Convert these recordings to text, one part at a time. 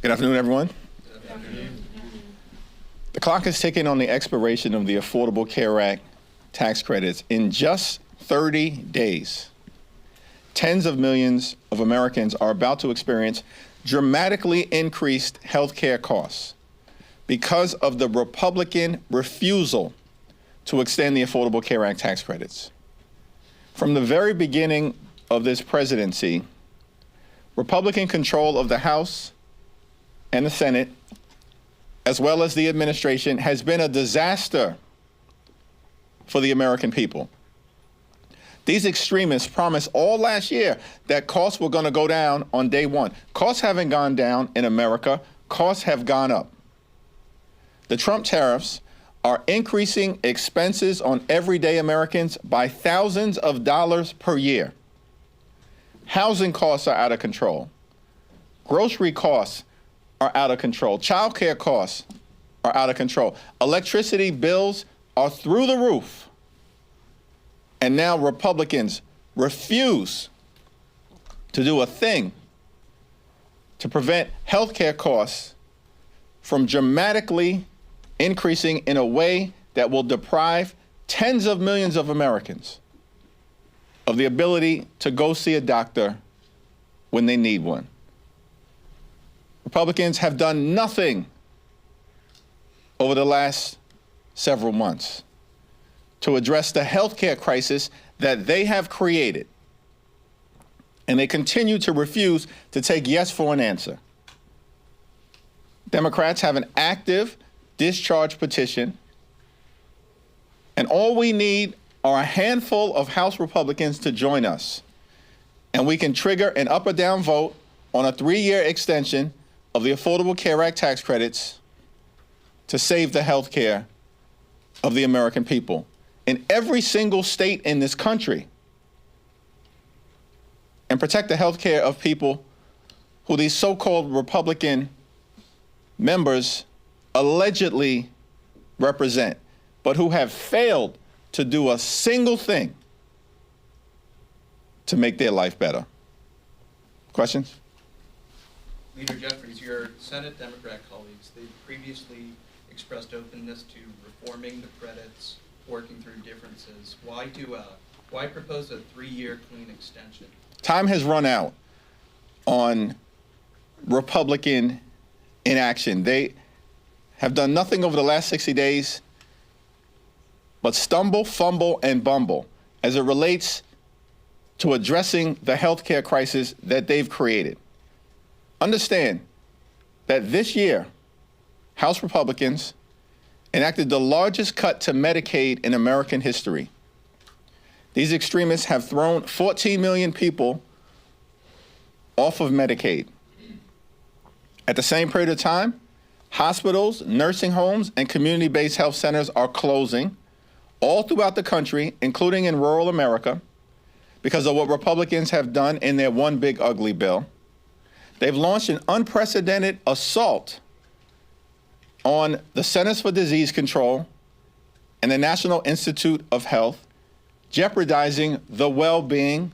Good afternoon, everyone. The clock is ticking on the expiration of the Affordable Care Act tax credits. In just 30 days, tens of millions of Americans are about to experience dramatically increased health care costs because of the Republican refusal to extend the Affordable Care Act tax credits. From the very beginning of this presidency, Republican control of the House and the Senate, as well as the administration, has been a disaster for the American people. These extremists promised all last year that costs were going to go down on day one. Costs haven't gone down in America. Costs have gone up. The Trump tariffs are increasing expenses on everyday Americans by thousands of dollars per year. Housing costs are out of control. Grocery costs are out of control. Child care costs are out of control. Electricity bills are through the roof. And now Republicans refuse to do a thing to prevent health care costs from dramatically increasing in a way that will deprive tens of millions of Americans of the ability to go see a doctor when they need one. Republicans have done nothing over the last several months to address the health care crisis that they have created. And they continue to refuse to take yes for an answer. Democrats have an active discharge petition, and all we need are a handful of House Republicans to join us. And we can trigger an up or down vote on a 3-year extension of the Affordable Care Act tax credits to save the health care of the American people. In every single state in this country, and protect the health care of people who these so-called Republican members allegedly represent, but who have failed to do a single thing to make their life better. Questions? Leader Jeffries, your Senate Democrat colleagues, they previously expressed openness to reforming the credits, working through differences. Why propose a 3-year clean extension? Time has run out on Republican inaction. They have done nothing over the last 60 days but stumble, fumble, and bumble as it relates to addressing the health care crisis that they've created. Understand that this year, House Republicans enacted the largest cut to Medicaid in American history. These extremists have thrown 14 million people off of Medicaid. At the same period of time, hospitals, nursing homes, and community-based health centers are closing all throughout the country, including in rural America, because of what Republicans have done in their one big ugly bill. They've launched an unprecedented assault on the Centers for Disease Control and the National Institute of Health, jeopardizing the well-being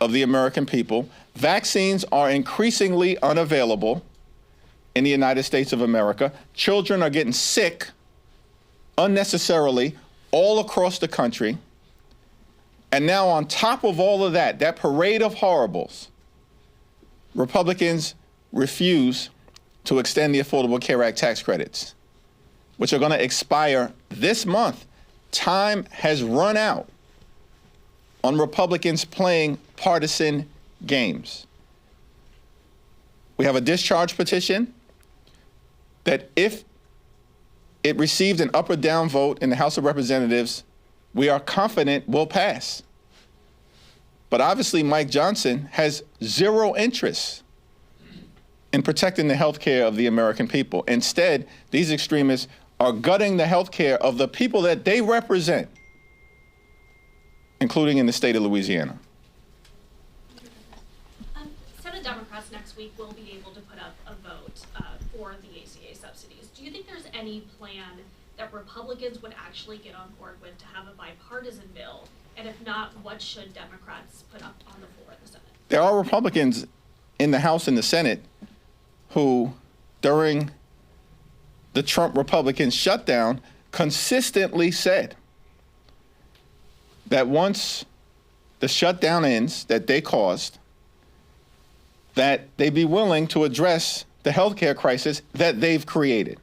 of the American people. Vaccines are increasingly unavailable in the United States of America. Children are getting sick unnecessarily all across the country. And now on top of all of that, that parade of horribles, Republicans refuse to extend the Affordable Care Act tax credits, which are going to expire this month. Time has run out on Republicans playing partisan games. We have a discharge petition that, if it received an up or down vote in the House of Representatives, we are confident will pass. But obviously, Mike Johnson has zero interest in protecting the health care of the American people. Instead, these extremists are gutting the health care of the people that they represent, including in the state of Louisiana. Senate Democrats next week will be able to put up a vote for the ACA subsidies. Do you think there's any plan that Republicans would actually get on board with to have a bipartisan bill? And if not, what should Democrats put up on the floor of the Senate? There are Republicans in the House and the Senate who during the Trump Republican shutdown consistently said that once the shutdown ends that they caused, that they'd be willing to address the healthcare crisis that they've created.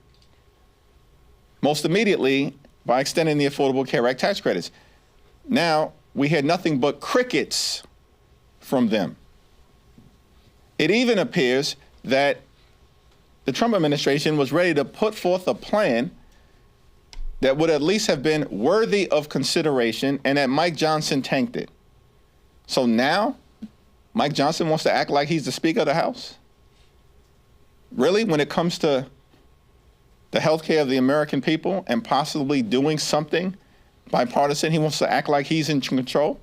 Most immediately by extending the Affordable Care Act tax credits. Now, we had nothing but crickets from them. It even appears that the Trump administration was ready to put forth a plan that would at least have been worthy of consideration, and that Mike Johnson tanked it. So now, Mike Johnson wants to act like he's the Speaker of the House? Really, when it comes to the health care of the American people and possibly doing something bipartisan, he wants to act like he's in control?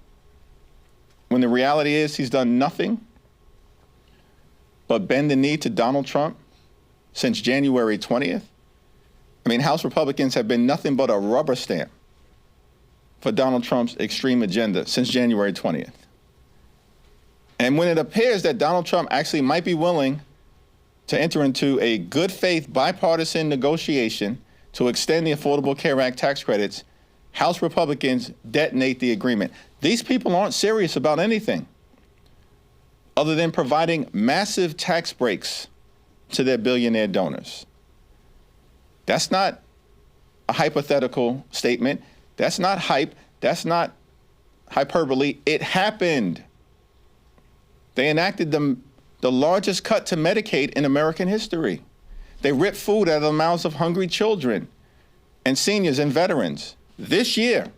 When the reality is he's done nothing but bend the knee to Donald Trump since January 20th? I mean, House Republicans have been nothing but a rubber stamp for Donald Trump's extreme agenda since January 20th. And when it appears that Donald Trump actually might be willing to enter into a good faith bipartisan negotiation to extend the Affordable Care Act tax credits, House Republicans detonate the agreement. These people aren't serious about anything other than providing massive tax breaks to their billionaire donors. That's not a hypothetical statement. That's not hype. That's not hyperbole. It happened. They enacted the largest cut to Medicaid in American history. They ripped food out of the mouths of hungry children and seniors and veterans this year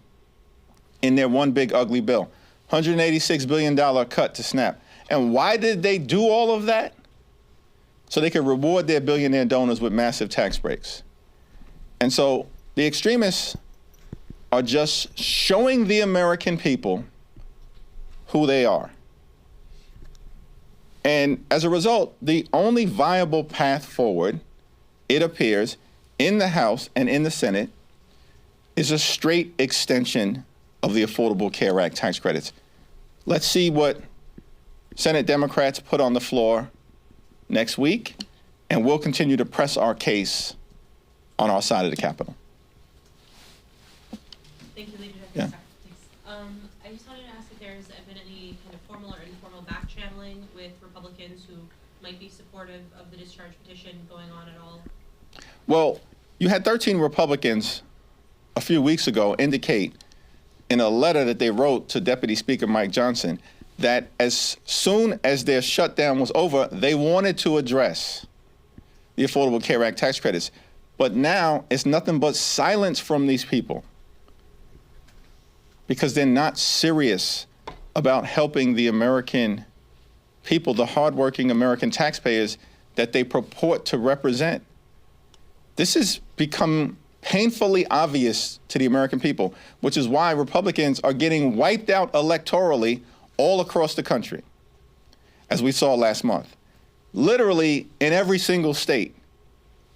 in their one big ugly bill. $186 billion cut to SNAP. And why did they do all of that? So they could reward their billionaire donors with massive tax breaks. And so the extremists are just showing the American people who they are. And as a result, the only viable path forward, it appears, in the House and in the Senate, is a straight extension of the Affordable Care Act tax credits. Let's see what Senate Democrats put on the floor next week, and we'll continue to press our case on our side of the Capitol. Thank you, Leader Jeffries. Yeah. I just wanted to ask if there's been any kind of formal or informal back channeling with Republicans who might be supportive of the discharge petition going on at all? Well, you had 13 Republicans a few weeks ago indicate in a letter that they wrote to Deputy Speaker Mike Johnson that as soon as their shutdown was over, they wanted to address the Affordable Care Act tax credits. But now it's nothing but silence from these people because they're not serious about helping the American people, the hardworking American taxpayers that they purport to represent. This has become painfully obvious to the American people, which is why Republicans are getting wiped out electorally all across the country, as we saw last month. Literally in every single state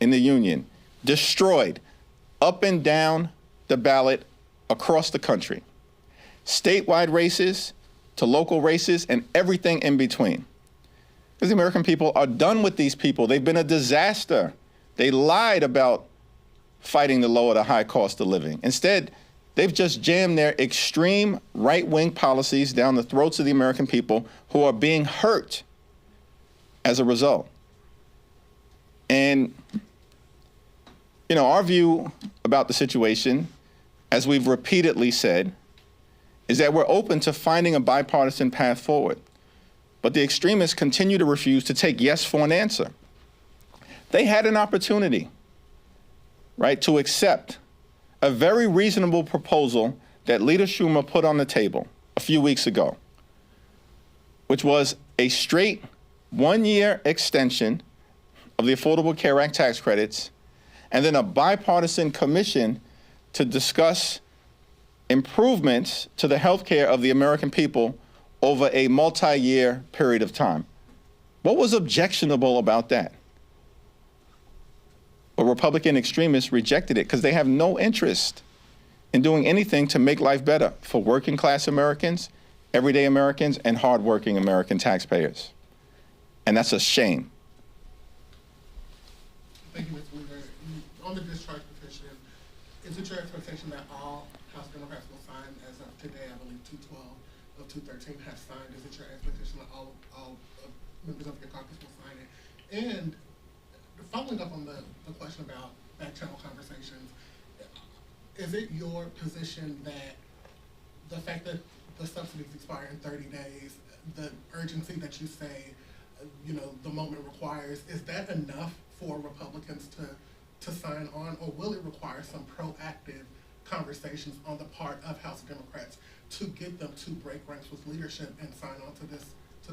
in the union, destroyed up and down the ballot across the country. Statewide races to local races and everything in between. Because the American people are done with these people. They've been a disaster. They lied about fighting to lower the high cost of living. Instead, they've just jammed their extreme right-wing policies down the throats of the American people who are being hurt as a result. And you know, our view about the situation, as we've repeatedly said, is that we're open to finding a bipartisan path forward. But the extremists continue to refuse to take yes for an answer. They had an opportunity, right, to accept a very reasonable proposal that Leader Schumer put on the table a few weeks ago, which was a straight one-year extension of the Affordable Care Act tax credits, and then a bipartisan commission to discuss improvements to the health care of the American people over a multi-year period of time. What was objectionable about that? But Republican extremists rejected it because they have no interest in doing anything to make life better for working class Americans, everyday Americans, and hardworking American taxpayers. And that's a shame. Is it your expectation that all House Democrats will sign as of today? I believe 212 of 213 have signed. Is it your expectation that all members of your caucus will sign it? And following up on the question about back channel conversations, is it your position that the fact that the subsidies expire in 30 days, the urgency that you say, the moment requires, is that enough for Republicans to sign on, or will it require some proactive conversations on the part of House Democrats to get them to break ranks with leadership and sign on to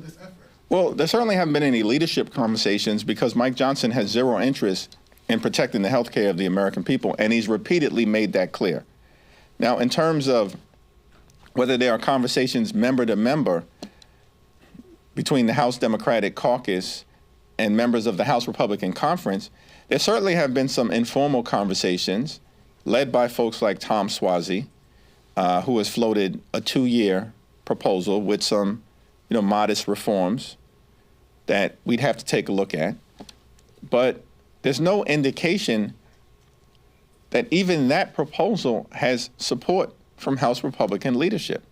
this effort? Well, there certainly haven't been any leadership conversations because Mike Johnson has zero interest in protecting the health care of the American people, and he's repeatedly made that clear. Now, in terms of whether there are conversations member to member between the House Democratic Caucus and members of the House Republican Conference, there certainly have been some informal conversations led by folks like Tom Suozzi, who has floated a 2-year proposal with some, modest reforms that we'd have to take a look at. But there's no indication that even that proposal has support from House Republican leadership.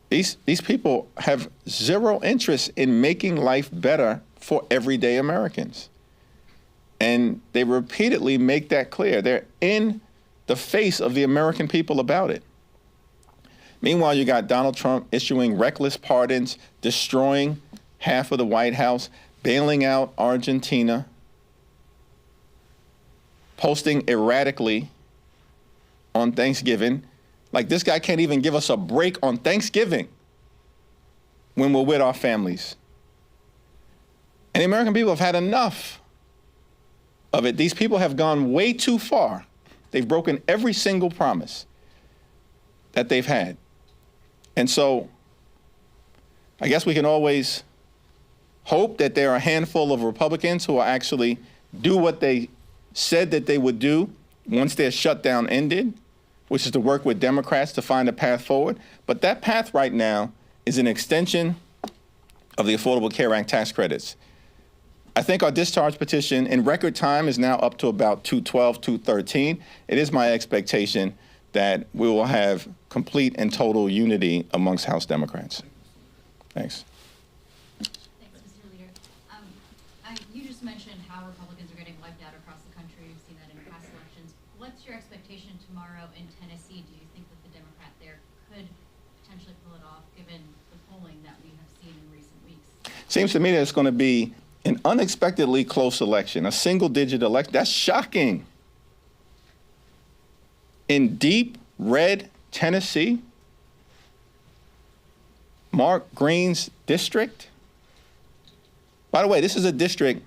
These people have zero interest in making life better for everyday Americans. And they repeatedly make that clear. They're in the face of the American people about it. Meanwhile, you got Donald Trump issuing reckless pardons, destroying half of the White House, bailing out Argentina, posting erratically on Thanksgiving. Like, this guy can't even give us a break on Thanksgiving when we're with our families. And the American people have had enough of it. These people have gone way too far. They've broken every single promise that they've had. And so I guess we can always hope that there are a handful of Republicans who will actually do what they said that they would do once their shutdown ended, which is to work with Democrats to find a path forward. But that path right now is an extension of the Affordable Care Act tax credits. I think our discharge petition in record time is now up to about 212, 213. It is my expectation that we will have complete and total unity amongst House Democrats. Thanks. Thanks, Mr. Leader. You just mentioned how Republicans are getting wiped out across the country. We've seen that in past elections. What's your expectation tomorrow in Tennessee? Do you think that the Democrat there could potentially pull it off, given the polling that we have seen in recent weeks? Seems to me that it's going to be an unexpectedly close election, a single-digit election. That's shocking. In deep red Tennessee, Mark Green's district. By the way, this is a district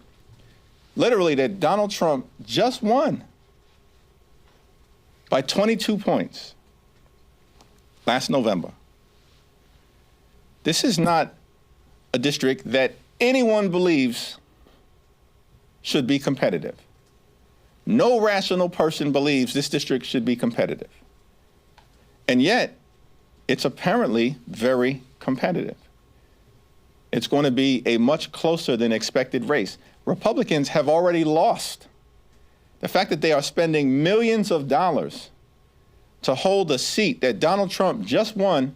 literally that Donald Trump just won by 22 points last November. This is not a district that anyone believes should be competitive. No rational person believes this district should be competitive. And yet, it's apparently very competitive. It's going to be a much closer than expected race. Republicans have already lost. The fact that they are spending millions of dollars to hold a seat that Donald Trump just won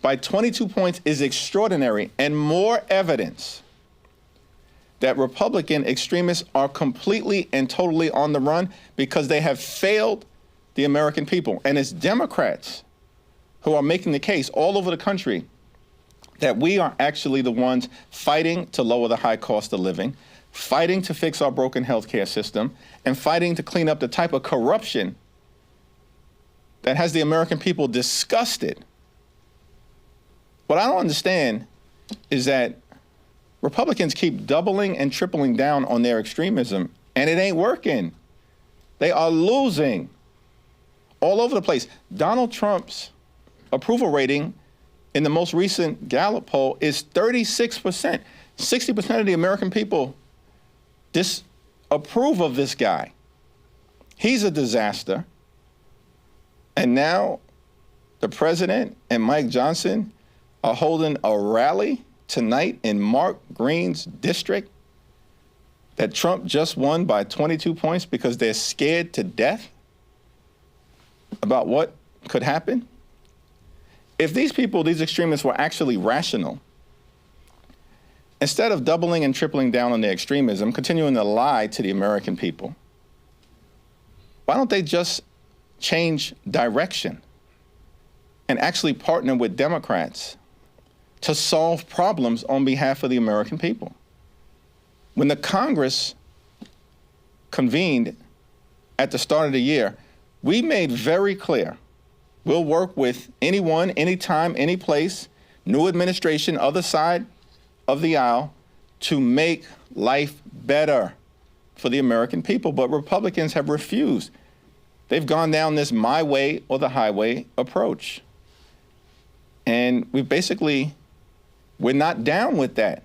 by 22 points is extraordinary, and more evidence that Republican extremists are completely and totally on the run because they have failed the American people. And it's Democrats who are making the case all over the country that we are actually the ones fighting to lower the high cost of living, fighting to fix our broken healthcare system, and fighting to clean up the type of corruption that has the American people disgusted. What I don't understand is that Republicans keep doubling and tripling down on their extremism, and it ain't working. They are losing all over the place. Donald Trump's approval rating in the most recent Gallup poll is 36%. 60% of the American people disapprove of this guy. He's a disaster. And now the president and Mike Johnson are holding a rally tonight in Mark Green's district that Trump just won by 22 points because they're scared to death. about what could happen? If these people, these extremists, were actually rational, instead of doubling and tripling down on their extremism, continuing to lie to the American people, why don't they just change direction and actually partner with Democrats to solve problems on behalf of the American people? When the Congress convened at the start of the year, we made very clear we'll work with anyone, anytime, any place, new administration, other side of the aisle, to make life better for the American people. But Republicans have refused. They've gone down this my way or the highway approach. And we're not down with that,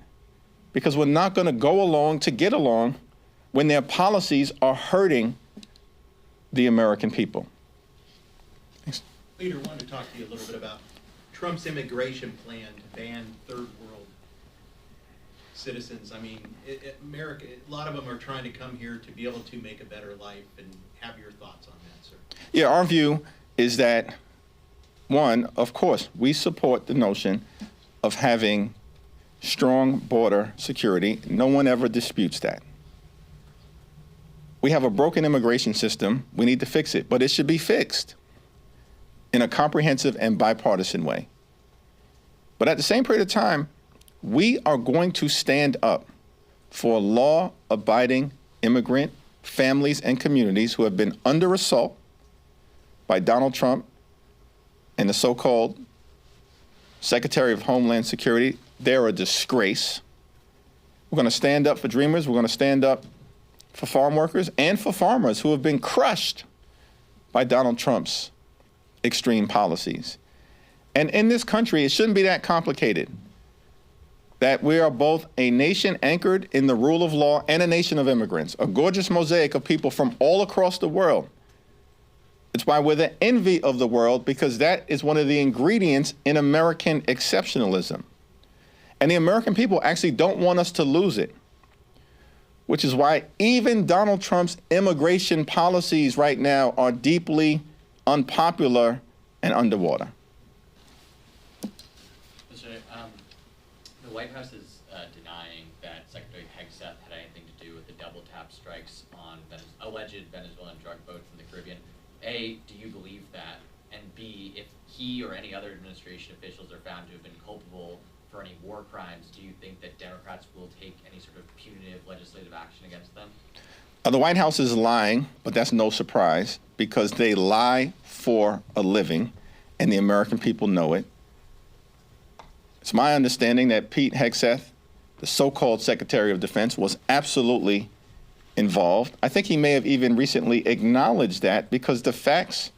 because we're not going to go along to get along when their policies are hurting the American people. Thanks. Leader, I wanted to talk to you a little bit about Trump's immigration plan to ban third world citizens. I mean, America, a lot of them are trying to come here to be able to make a better life, and have your thoughts on that, sir. Yeah, our view is that, one, of course, we support the notion of having strong border security. No one ever disputes that. We have a broken immigration system. We need to fix it, but it should be fixed in a comprehensive and bipartisan way. But at the same period of time, we are going to stand up for law-abiding immigrant families and communities who have been under assault by Donald Trump and the so-called Secretary of Homeland Security. They're a disgrace. We're going to stand up for dreamers. We're going to stand up for farm workers and for farmers who have been crushed by Donald Trump's extreme policies. And in this country, it shouldn't be that complicated, that we are both a nation anchored in the rule of law and a nation of immigrants, a gorgeous mosaic of people from all across the world. It's why we're the envy of the world, because that is one of the ingredients in American exceptionalism. And the American people actually don't want us to lose it, which is why even Donald Trump's immigration policies right now are deeply unpopular and underwater. The White House is denying that Secretary Hegseth had anything to do with the double tap strikes on alleged Venezuelan drug boats in the Caribbean. A, do you believe that? And B, if he or any other administration officials are found to have been culpable for any war crimes, do you think that Democrats will take any sort of punitive legislative action against them? The White House is lying, but that's no surprise, because they lie for a living, and the American people know it. It's my understanding that Pete Hegseth, the so-called Secretary of Defense, was absolutely involved. I think he may have even recently acknowledged that, because the facts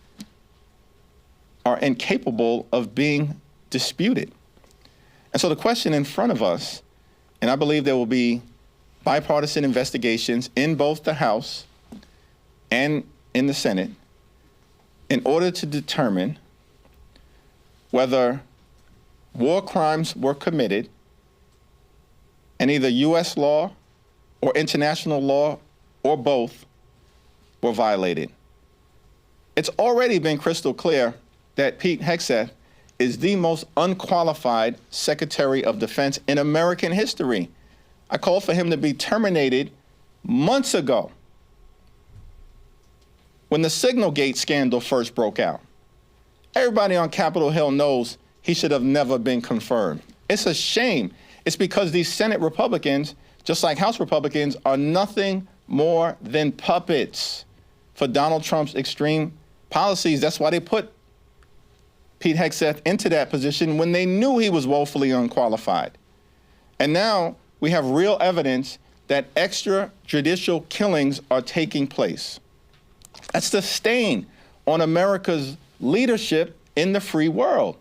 are incapable of being disputed. And so the question in front of us, and I believe there will be bipartisan investigations in both the House and in the Senate, in order to determine whether war crimes were committed and either U.S. law or international law or both were violated. It's already been crystal clear that Pete Hegseth is the most unqualified Secretary of Defense in American history. I called for him to be terminated months ago when the Signalgate scandal first broke out. Everybody on Capitol Hill knows he should have never been confirmed. It's a shame. It's because these Senate Republicans, just like House Republicans, are nothing more than puppets for Donald Trump's extreme policies. That's why they put Pete Hegseth into that position when they knew he was woefully unqualified. And now we have real evidence that extrajudicial killings are taking place. That's the stain on America's leadership in the free world,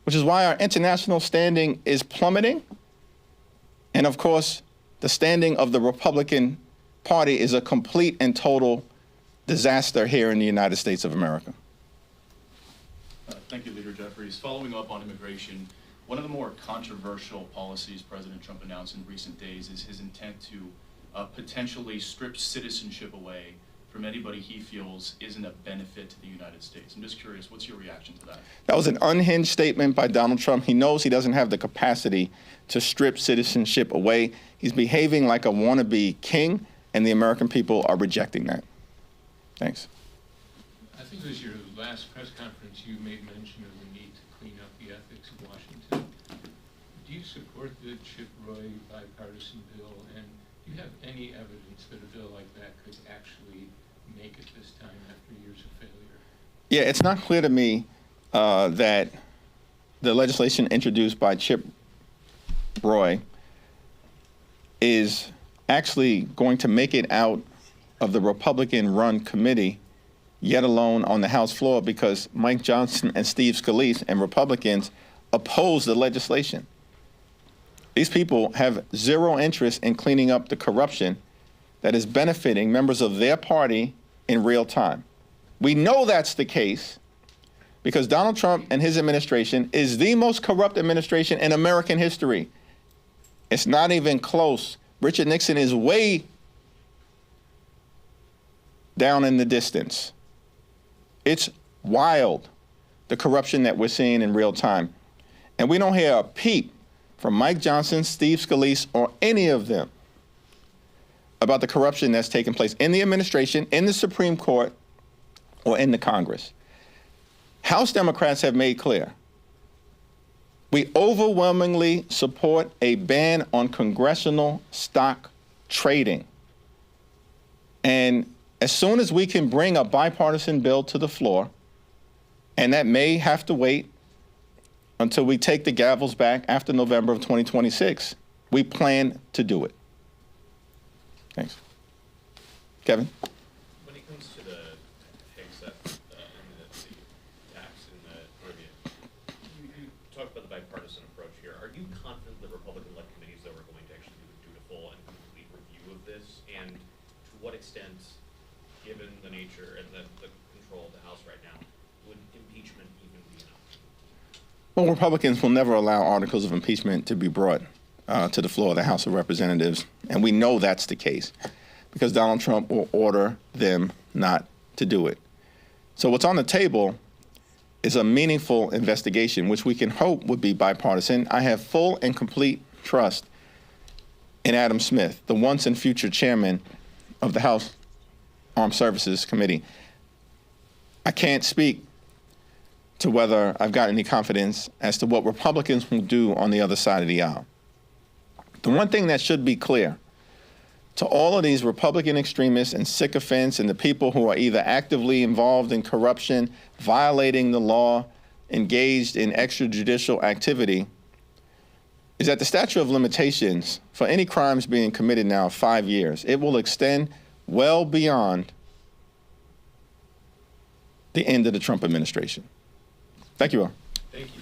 which is why our international standing is plummeting. And of course, the standing of the Republican Party is a complete and total disaster here in the United States of America. Thank you, Leader Jeffries. Following up on immigration, one of the more controversial policies President Trump announced in recent days is his intent to potentially strip citizenship away from anybody he feels isn't a benefit to the United States. I'm just curious, what's your reaction to that? That was an unhinged statement by Donald Trump. He knows he doesn't have the capacity to strip citizenship away. He's behaving like a wannabe king, and the American people are rejecting that. Thanks. I think it was your last press conference, you made mention of the need to clean up the ethics of Washington. Do you support the Chip Roy bipartisan bill, and do you have any evidence that a bill like that could actually make it this time after years of failure? Yeah, it's not clear to me that the legislation introduced by Chip Roy is actually going to make it out of the Republican-run committee, yet alone on the House floor, because Mike Johnson and Steve Scalise and Republicans oppose the legislation. These people have zero interest in cleaning up the corruption that is benefiting members of their party in real time. We know that's the case because Donald Trump and his administration is the most corrupt administration in American history. It's not even close. Richard Nixon is way down in the distance. It's wild, the corruption that we're seeing in real time. And we don't hear a peep from Mike Johnson, Steve Scalise, or any of them about the corruption that's taking place in the administration, in the Supreme Court, or in the Congress. House Democrats have made clear we overwhelmingly support a ban on congressional stock trading. And as soon as we can bring a bipartisan bill to the floor, and that may have to wait until we take the gavels back after November of 2026, we plan to do it. Thanks. Kevin? When it comes to the HEGSEP and the tax in the Caribbean, you talked about the bipartisan approach here. Are you confident the Republican-led committees that are going to actually do a dutiful and complete review of this? And to what extent, given the nature and the control of the House right now, would impeachment even be enough? Well, Republicans will never allow articles of impeachment to be brought to the floor of the House of Representatives, and we know that's the case because Donald Trump will order them not to do it. So what's on the table is a meaningful investigation, which we can hope would be bipartisan. I have full and complete trust in Adam Smith, the once and future chairman of the House Armed Services Committee. I can't speak to whether I've got any confidence as to what Republicans will do on the other side of the aisle. The one thing that should be clear to all of these Republican extremists and sycophants and the people who are either actively involved in corruption, violating the law, engaged in extrajudicial activity, is that the statute of limitations for any crimes being committed now are 5 years. It will extend well beyond the end of the Trump administration. Thank you all. Thank you.